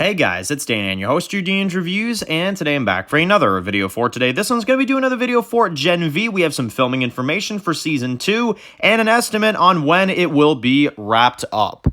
Hey guys, it's Dan, your host, your Dan's Reviews, and today I'm back for another video for today. This one's going to be doing another video for Gen V. We have some filming information for Season 2 and an estimate on when it will be wrapped up.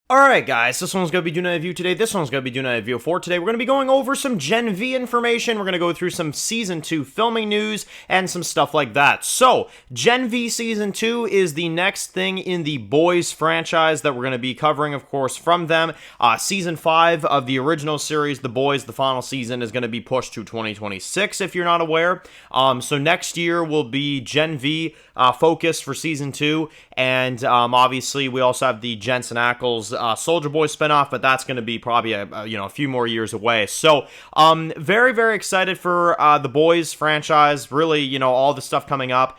Alright guys, this one's going to be doing a review today, this one's going to be doing a review for today. We're going to be going over some Gen V information, we're going to go through some Season 2 filming news, and some stuff like that. So, Gen V Season 2 is the next thing in the Boys franchise that we're going to be covering, of course, from them. Season 5 of the original series, The Boys, the final season, is going to be pushed to 2026, if you're not aware. So next year will be Gen V focus for Season 2, and obviously we also have the Jensen Ackles Soldier Boy spinoff, but that's going to be probably a few more years away. So very, very excited for the Boys franchise. Really, all the stuff coming up.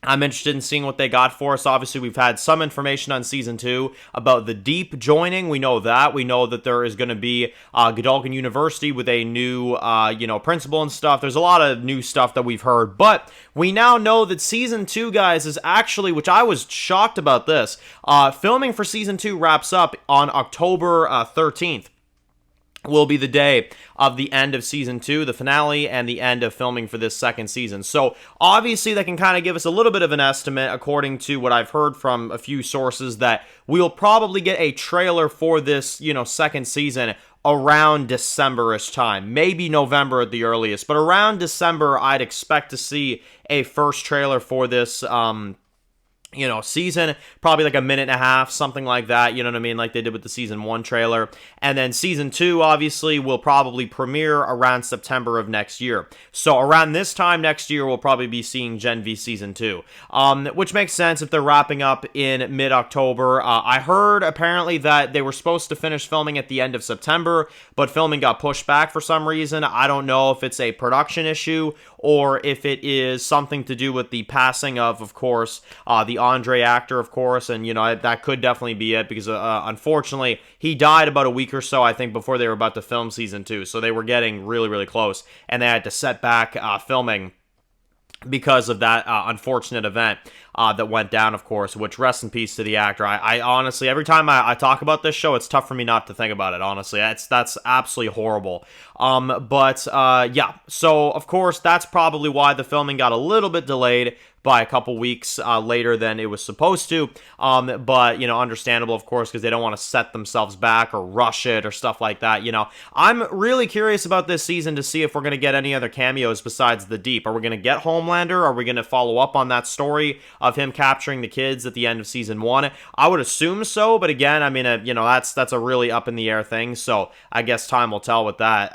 I'm interested in seeing what they got for us. Obviously, we've had some information on Season 2 about the Deep joining. We know that. We know that there is going to be Godolphin University with a new, principal and stuff. There's a lot of new stuff that we've heard. But we now know that Season 2, guys, is actually, which I was shocked about this, filming for Season 2 wraps up on October 13th. Will be the day of the end of Season 2, the finale, and the end of filming for this second season. So, obviously, that can kind of give us a little bit of an estimate, according to what I've heard from a few sources, that we'll probably get a trailer for this, second season around December-ish time. Maybe November at the earliest, but around December, I'd expect to see a first trailer for this, season, probably like a minute and a half, something like that, you know what I mean, like they did with the Season 1 trailer, and then Season 2, obviously, will probably premiere around September of next year, so around this time next year, we'll probably be seeing Gen V Season 2, which makes sense if they're wrapping up in mid-October. I heard, apparently, that they were supposed to finish filming at the end of September, but filming got pushed back for some reason. I don't know if it's a production issue, or if it is something to do with the passing of course, the Andre actor, of course, and, that could definitely be it, because, unfortunately, he died about a week or so, I think, before they were about to film Season 2, so they were getting really, really close, and they had to set back filming because of that unfortunate event that went down, of course, which, rest in peace to the actor. I honestly, every time I talk about this show, it's tough for me not to think about it, honestly. That's absolutely horrible. Yeah, so, of course, that's probably why the filming got a little bit delayed by a couple weeks later than it was supposed to, but, understandable, of course, because they don't want to set themselves back or rush it or stuff like that, I'm really curious about this season to see if we're going to get any other cameos besides the Deep. Are we going to get Homelander? Are we going to follow up on that story of him capturing the kids at the end of Season 1? I would assume so, but again, I mean, that's a really up-in-the-air thing, so I guess time will tell with that.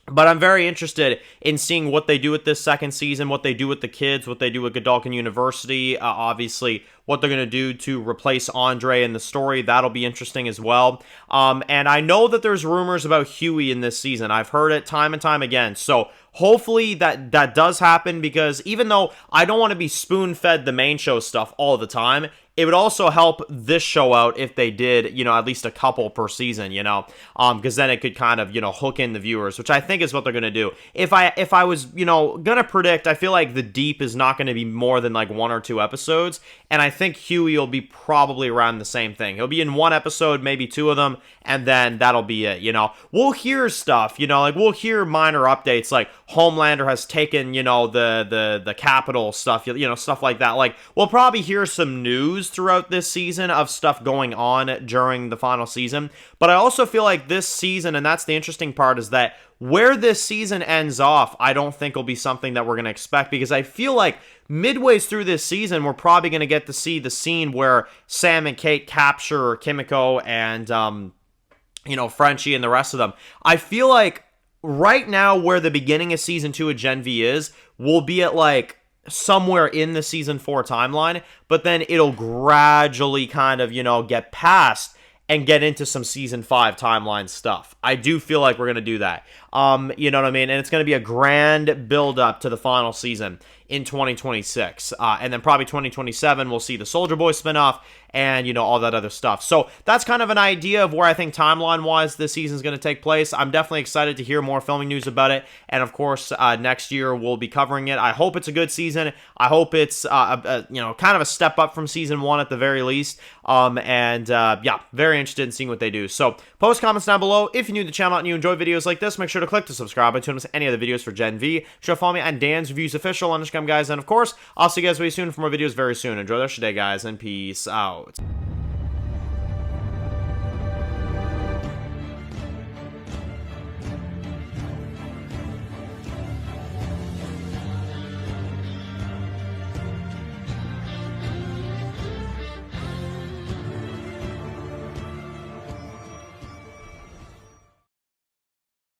But I'm very interested in seeing what they do with this second season, what they do with the kids, what they do with Godolphin University, obviously what they're going to do to replace Andre in the story. That'll be interesting as well. And I know that there's rumors about Huey in this season. I've heard it time and time again. So hopefully that does happen, because even though I don't want to be spoon-fed the main show stuff all the time, it would also help this show out if they did, at least a couple per season, because then it could kind of, hook in the viewers, which I think is what they're going to do. If I was, going to predict, I feel like the Deep is not going to be more than like 1 or 2 episodes, and I think Huey will be probably around the same thing. He'll be in 1 episode, maybe 2 of them, and then that'll be it, We'll hear stuff, like we'll hear minor updates, like Homelander has taken, the capital stuff, stuff like that. Like, we'll probably hear some news throughout this season of stuff going on during the final season, but I also feel like this season, and that's the interesting part, is that where this season ends off, I don't think will be something that we're going to expect, because I feel like midway through this season, we're probably going to get to see the scene where Sam and Kate capture Kimiko and, Frenchie and the rest of them. I feel like right now, where the beginning of Season 2 of Gen V is, we'll be at like somewhere in the Season 4 timeline, but then it'll gradually kind of, get past and get into some Season 5 timeline stuff. I do feel like we're going to do that. You know what I mean? And it's going to be a grand build-up to the final season in 2026. And then probably 2027, we'll see the Soldier Boy spinoff, and, all that other stuff. So that's kind of an idea of where I think timeline-wise this season is going to take place. I'm definitely excited to hear more filming news about it, and of course, next year we'll be covering it. I hope it's a good season. I hope it's, kind of a step up from season 1 at the very least, yeah, very interested in seeing what they do. So post comments down below. If you're new to the channel and you enjoy videos like this, make sure to click to subscribe and tune in to any other videos for Gen V. Sure, follow me on Dan's Reviews Official on Instagram, guys, and of course, I'll see you guys very soon for more videos very soon. Enjoy the rest of your day, guys, and peace out.